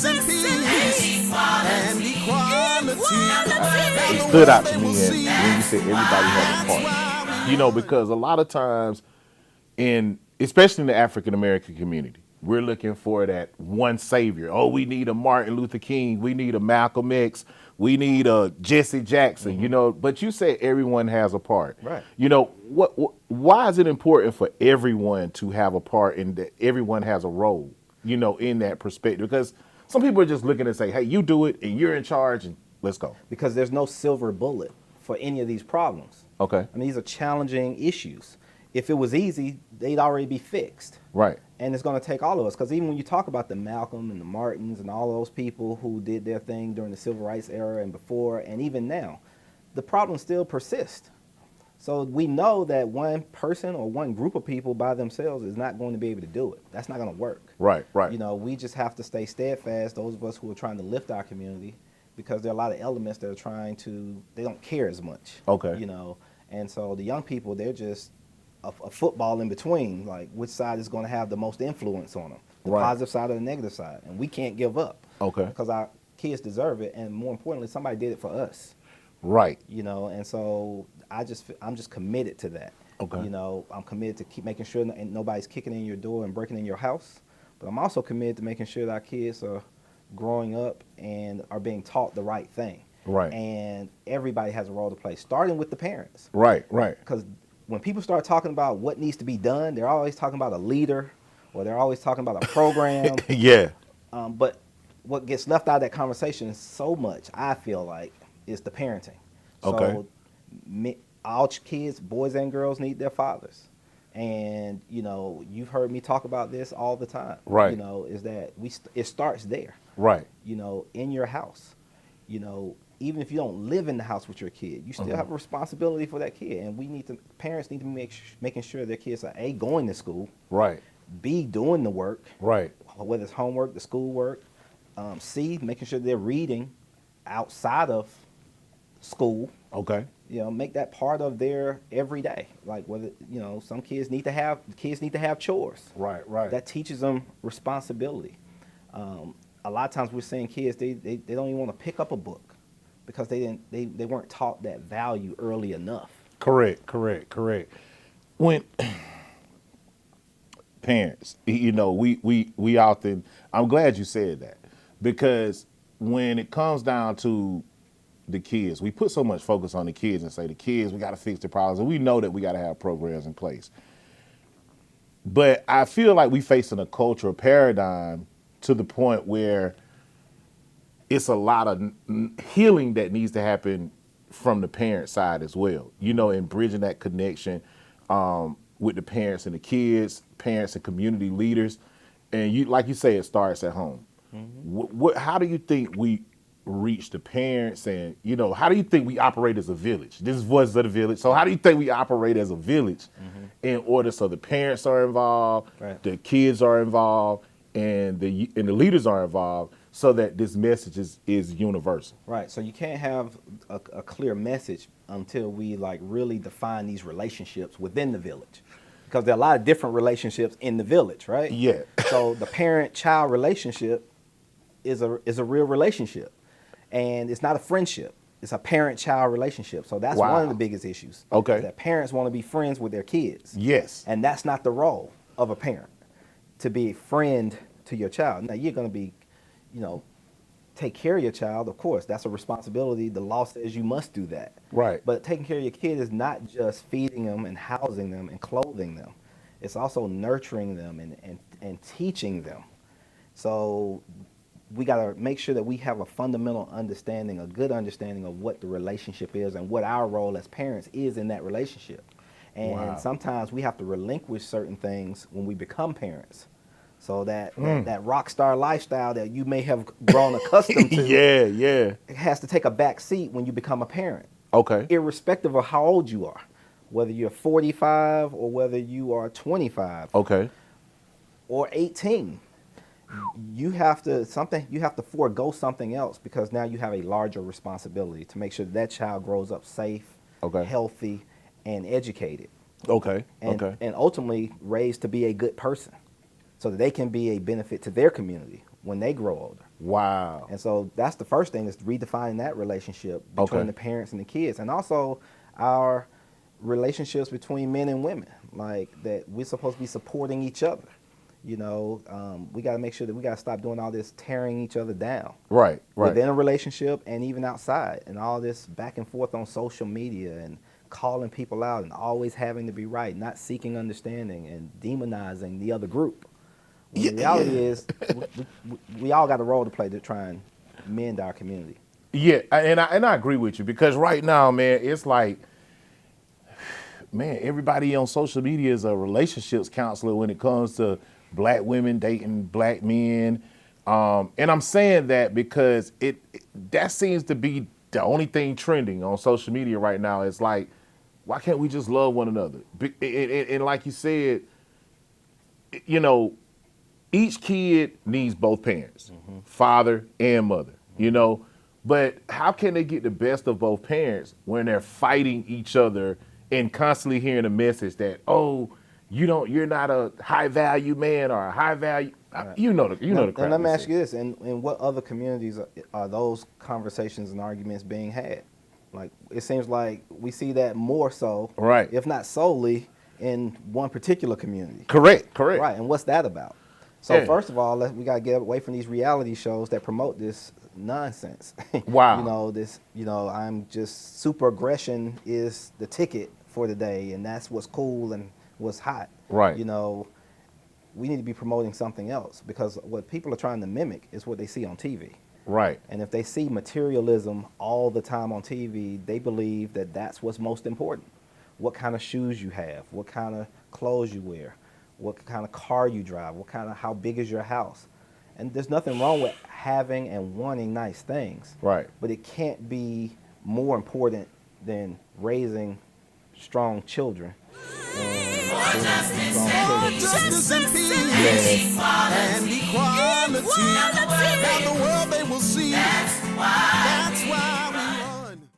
and peace and equality. It stood out to me when you said everybody has a part. Because a lot of times especially in the African American community, we're looking for that one savior. Oh, we need a Martin Luther King, we need a Malcolm X, we need a Jesse Jackson, but you said everyone has a part. Right. Why is it important for everyone to have a part and that everyone has a role, in that perspective? Because some people are just looking and say, hey, you do it and you're in charge and let's go. Because there's no silver bullet for any of these problems. Okay. I mean, these are challenging issues. If it was easy, they'd already be fixed. Right. And it's going to take all of us, because even when you talk about the Malcolm and the Martins and all those people who did their thing during the civil rights era and before and even now, the problems still persist. So we know that one person or one group of people by themselves is not going to be able to do it. That's not going to work. Right. We just have to stay steadfast, those of us who are trying to lift our community, because there are a lot of elements that are they don't care as much. Okay. And so the young people, they're just a football in between, like which side is going to have the most influence on them, the positive side or the negative side. And we can't give up. Okay. Because our kids deserve it, and more importantly, somebody did it for us. Right. And so I'm just committed to that. Okay. I'm committed to keep making sure nobody's kicking in your door and breaking in your house, but I'm also committed to making sure that our kids are growing up and are being taught the right thing. Right. And everybody has a role to play, starting with the parents. Right. Because when people start talking about what needs to be done, they're always talking about a leader, or they're always talking about a program. Yeah. But what gets left out of that conversation so much, I feel like, is the parenting. Okay. So all kids, boys and girls, need their fathers. And, you've heard me talk about this all the time. Right. Is that it starts there. Right. In your house. Even if you don't live in the house with your kid, you still have a responsibility for that kid. And parents need to be making sure their kids are A, going to school. Right. B, doing the work. Right. Whether it's homework, the schoolwork. C, making sure they're reading outside of school. Okay. Make that part of their everyday. Like whether, some kids need to have chores. Right. That teaches them responsibility. A lot of times we're seeing kids, they don't even want to pick up a book because they weren't taught that value early enough. Correct. When parents, we often, I'm glad you said that, because when it comes down to the kids, we put so much focus on the kids and say the kids, we got to fix the problems, and we know that we got to have programs in place. But I feel like we facing a cultural paradigm to the point where it's a lot of healing that needs to happen from the parent side as well, and bridging that connection with the parents and the kids, parents and community leaders. And like you say, it starts at home. Mm-hmm. How do you think we reach the parents, and how do you think we operate as a village? This is Voices of the Village. So how do you think we operate as a village in order so the parents are involved, the kids are involved, and the leaders are involved, so that this message is universal? Right. So you can't have a clear message until we really define these relationships within the village, because there are a lot of different relationships in the village, right? Yeah. So the parent-child relationship is a real relationship, and it's not a friendship. It's a parent-child relationship. So that's one of the biggest issues. Okay. That parents want to be friends with their kids. Yes. And that's not the role of a parent, to be a friend to your child. Now, you're going to be, take care of your child, of course. That's a responsibility. The law says you must do that. Right. But taking care of your kid is not just feeding them and housing them and clothing them. It's also nurturing them and teaching them. So we got to make sure that we have a fundamental understanding, a good understanding of what the relationship is and what our role as parents is in that relationship. And sometimes we have to relinquish certain things when we become parents. So that rock star lifestyle that you may have grown accustomed to, it has to take a back seat when you become a parent. Okay. Irrespective of how old you are, whether you're 45 or whether you are 25. Okay. Or 18. You have to forego something else, because now you have a larger responsibility to make sure that child grows up safe, healthy, and educated. Okay. And ultimately raised to be a good person, so that they can be a benefit to their community, when they grow older. Wow. And so that's the first thing, is redefining that relationship between Okay. the parents and the kids, and also our relationships between men and women, like that we're supposed to be supporting each other. You know, we got to make sure that we got to stop doing all this tearing each other down. Right. Within a relationship and even outside, and all this back and forth on social media and calling people out and always having to be right, not seeking understanding and demonizing the other group. When the reality is, we all got a role to play to try and mend our community. Yeah, and I agree with you, because right now, man, it's like, man, everybody on social media is a relationships counselor when it comes to black women dating black men. And I'm saying that because that seems to be the only thing trending on social media right now. It's like, why can't we just love one another? And like you said, you know, each kid needs both parents, father and mother, you know. But how can they get the best of both parents when they're fighting each other and constantly hearing a message that, oh, you're not a high value man or a high value, you know the crap. And let me they ask say. you this: in what other communities are those conversations and arguments being had? Like, it seems like we see that more so, Right. if not solely, in one particular community. Correct. Right, and what's that about? So Yeah. first of all, we gotta get away from these reality shows that promote this nonsense. Wow. I'm just super aggression is the ticket for the day, and that's what's cool and what's hot. Right. You know, we need to be promoting something else, because what people are trying to mimic is what they see on TV. Right. And if they see materialism all the time on TV, they believe that that's what's most important. What kind of shoes you have, what kind of clothes you wear, what kind of car you drive, how big is your house. And there's nothing wrong with having and wanting nice things. Right. But it can't be more important than raising strong children. justice and peace and equality. Now the world they will see. That's why